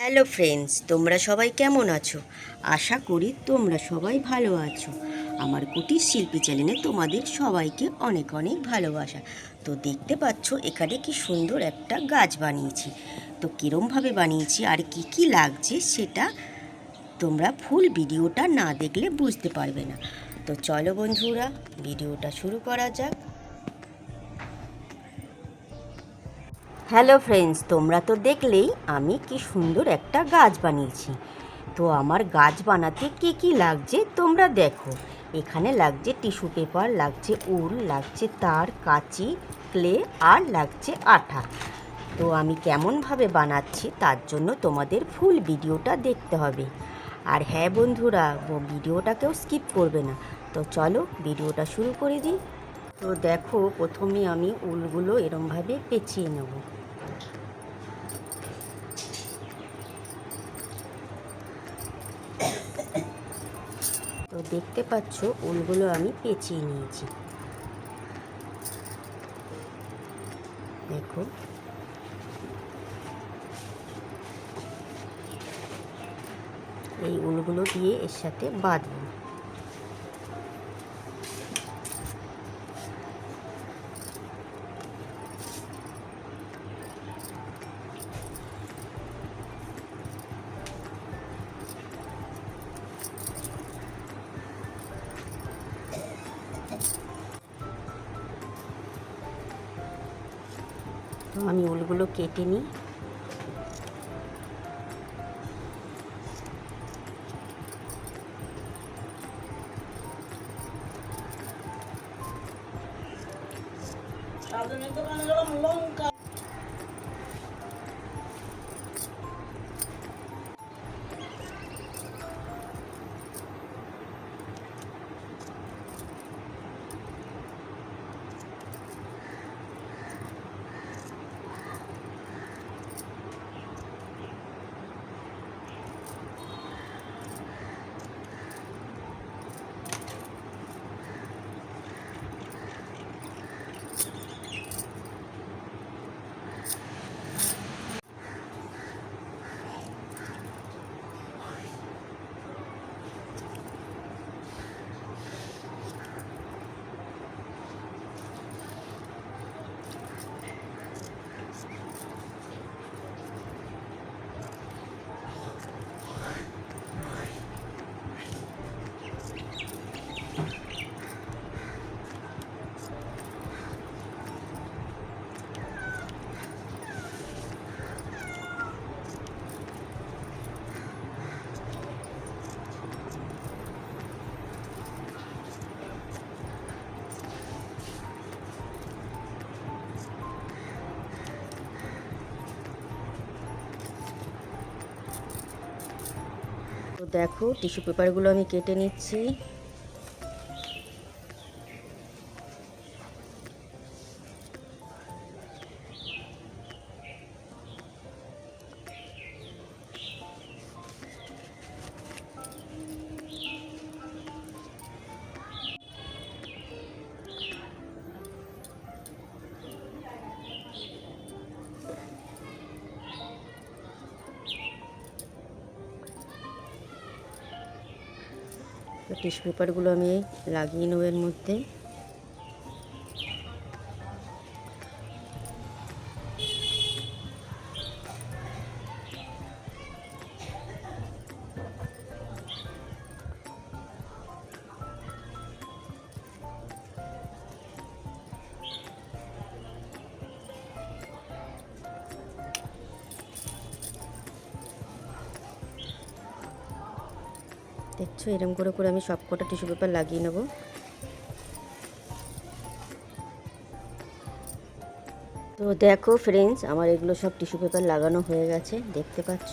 Hello friends, তোমরা সবাই কেমন আছো? আশা করি তোমরা সবাই ভালো আছো। আমার কুটির শিল্পী চ্যানেলে তোমাদের সবাইকে অনেক অনেক ভালোবাসা। তো দেখতে পাচ্ছ এখানে কি সুন্দর একটা গাছ বানিয়েছি। তো কীরমভাবে বানিয়েছি আর কি কি লাগছে সেটা তোমরা ফুল ভিডিওটা না দেখলে বুঝতে পারবে না। তো চলো বন্ধুরা, ভিডিওটা শুরু করা যাক। হ্যালো ফ্রেন্ডস, তোমরা তো দেখলেই আমি কি সুন্দর একটা গাছ বানিয়েছি। তো আমার গাছ বানাতে কি কি লাগছে তোমরা দেখো। এখানে লাগছে টিস্যু পেপার, লাগছে উল, লাগছে তার, কাঁচি, ক্লে আর লাগছে আঠা। তো আমি কেমনভাবে বানাচ্ছি তার জন্য তোমাদের ফুল ভিডিওটা দেখতে হবে। আর হ্যাঁ বন্ধুরা, ভিডিওটাকেও স্কিপ করবে না। তো চলো ভিডিওটা শুরু করে দিই। তো দেখো, প্রথমে আমি উলগুলো এরমভাবে পেঁচিয়ে নেব। তো দেখতে পাচ্ছ উলগুলো আমি পেঁচিয়ে নিয়েছি। দেখো, এই উলগুলো দিয়ে এর সাথে বাঁধবো। তো আমি উলগুলো কেটে নিই। তো দেখো, টিস্যু পেপারগুলো আমি কেটে নিচ্ছি। তো টিস্যু পেপারগুলো আমি লাগিয়ে নেব এর মধ্যে। দেখছো, এরকম করে করে আমি সব কটা টিস্যু পেপার লাগিয়ে নেব। তো দেখো ফ্রেন্ডস, আমার এগুলো সব টিস্যু পেপার লাগানো হয়ে গেছে, দেখতে পাচ্ছ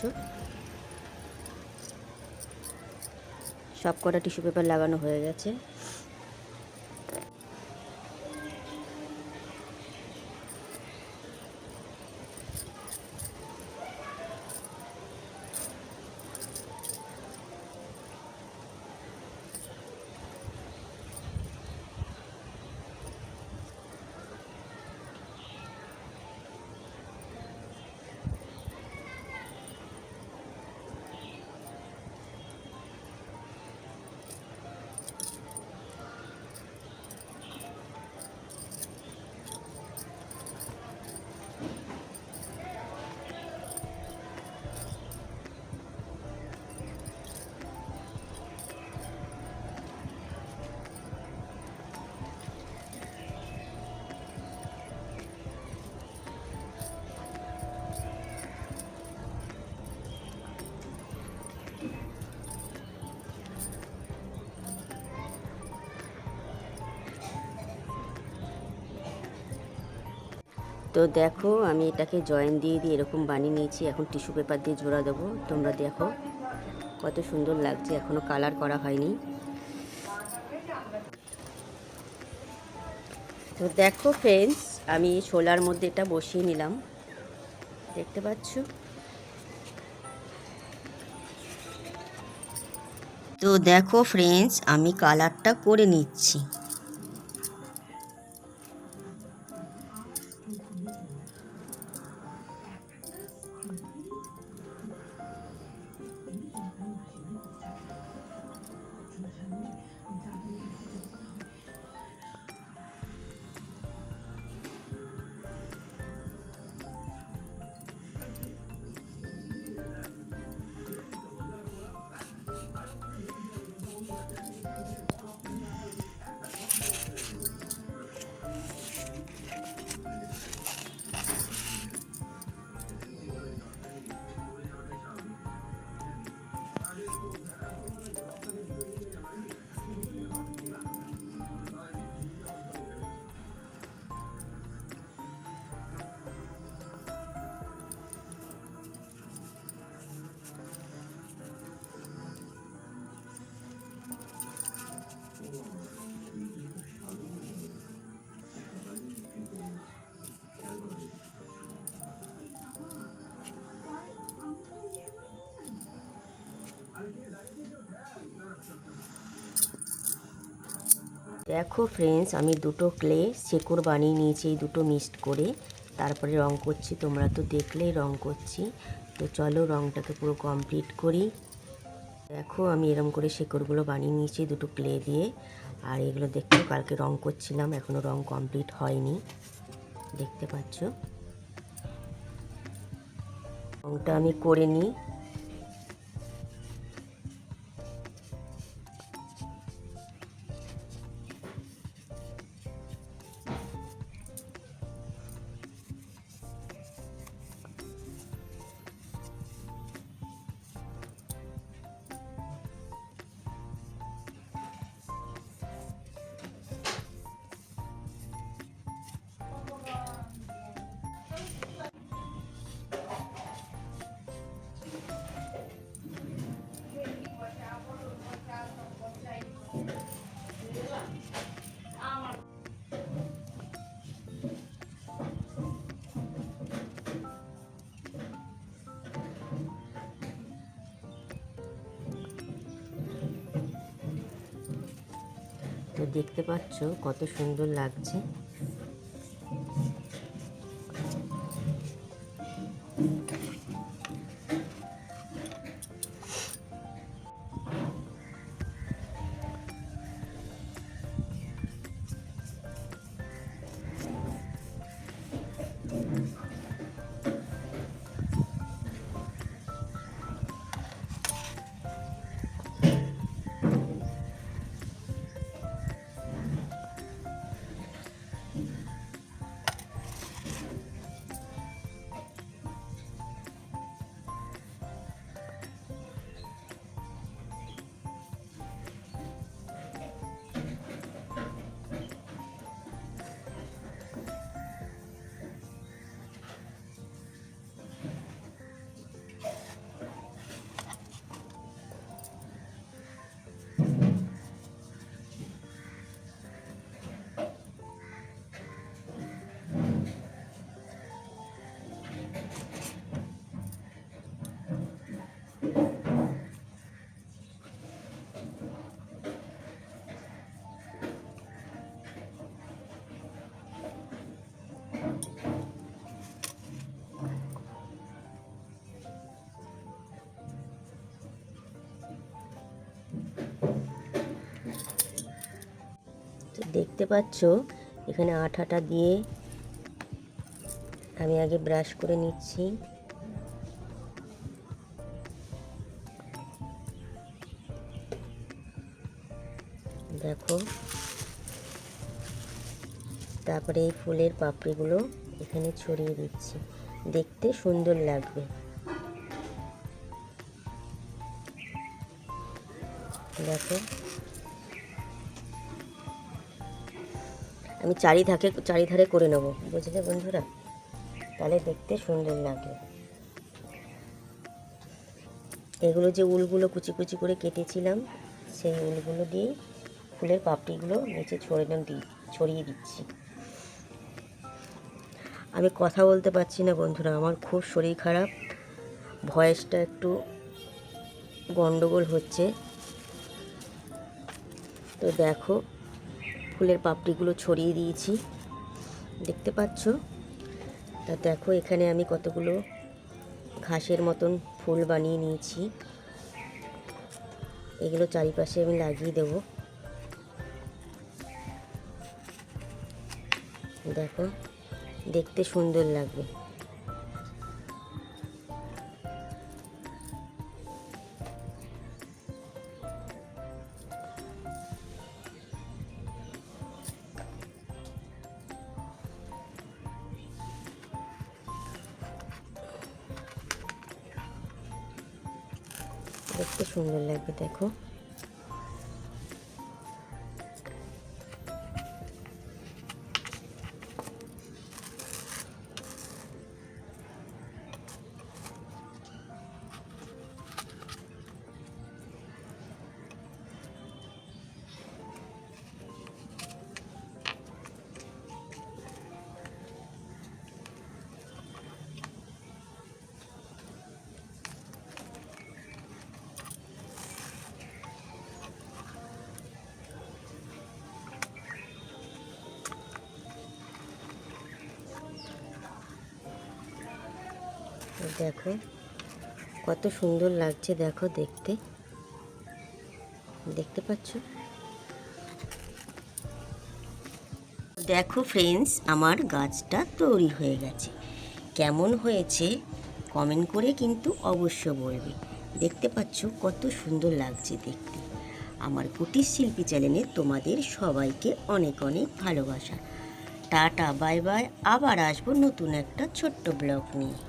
সব কটা টিস্যু পেপার লাগানো হয়ে গেছে। তো দেখো আমি এটাকে জয়েন দিয়ে এরকম বানিয়ে নিয়েছি। এখন টিস্যু পেপার দিয়ে জোড়া দেবো। তোমরা দেখো কত সুন্দর লাগছে, এখনও কালার করা হয়নি। তো দেখো ফ্রেন্ডস, আমি শোলার মধ্যে এটা বসিয়ে নিলাম, দেখতে পাচ্ছ। তো দেখো ফ্রেন্ডস, আমি কালারটা করে নিচ্ছি। দেখো ফ্রেন্ডস, আমি দুটো ক্লে শেকড় বানিয়ে নিয়েছি, এই দুটো মিক্সড করে তারপরে রং করছি। তোমরা তো দেখলেই রং করছি। তো চলো রংটাকে পুরো কমপ্লিট করি। দেখো আমি এরম করে শেকড়গুলো বানিয়ে নিয়েছি দুটো ক্লে দিয়ে। আর এগুলো দেখতে কালকে রং করছিলাম, এখনও রং কমপ্লিট হয়নি, দেখতে পাচ্ছ। রংটা আমি করে নিই। তো দেখতে পাচ্ছ কত সুন্দর লাগছে। দেখতে পাচ্ছ এখানে আঠাটা দিয়ে আমি আগে ব্রাশ করে নিচ্ছি। দেখো, তারপরে এই ফুলের পাপড়িগুলো এখানে ছড়িয়ে দিচ্ছি, দেখতে সুন্দর লাগবে। দেখো আমি চারিধারে করে নেব, বুঝলে বন্ধুরা। তাহলে দেখতে সুন্দর লাগবে। এগুলো যে উলগুলো কুচি কুচি করে কেটেছিলাম, সেই উলগুলো দিয়ে ফুলের পাপড়িগুলো নিচে ছড়িয়ে দিচ্ছি। আমি কথা বলতে পারছি না বন্ধুরা, আমার খুব শরীর খারাপ, ভয়েসটা একটু গন্ডগোল হচ্ছে। তো দেখো ফুলের পাপড়িগুলো ছড়িয়ে দিয়েছি, দেখতে পাচ্ছ। তা দেখো এখানে আমি কতগুলো ঘাসের মতন ফুল বানিয়ে নিয়েছি, এগুলো চারিপাশে আমি লাগিয়ে দেব। দেখো দেখতে সুন্দর লাগবে। দেখতে সুন্দর লাগবে দেখো। দেখো কত সুন্দর লাগছে, দেখো দেখতে, দেখতে পাচ্ছ। দেখো ফ্রেন্ডস, আমার গাছটা তৈরি হয়ে গেছে। কেমন হয়েছে কমেন্ট করে কিন্তু অবশ্য বলবে। দেখতে পাচ্ছ কত সুন্দর লাগছে দেখতে। আমার কুটির শিল্পী চ্যানেলে তোমাদের সবাইকে অনেক অনেক ভালোবাসা। টাটা বাই বাই, আবার আসবো নতুন একটা ছোট্ট ব্লগ নিয়ে।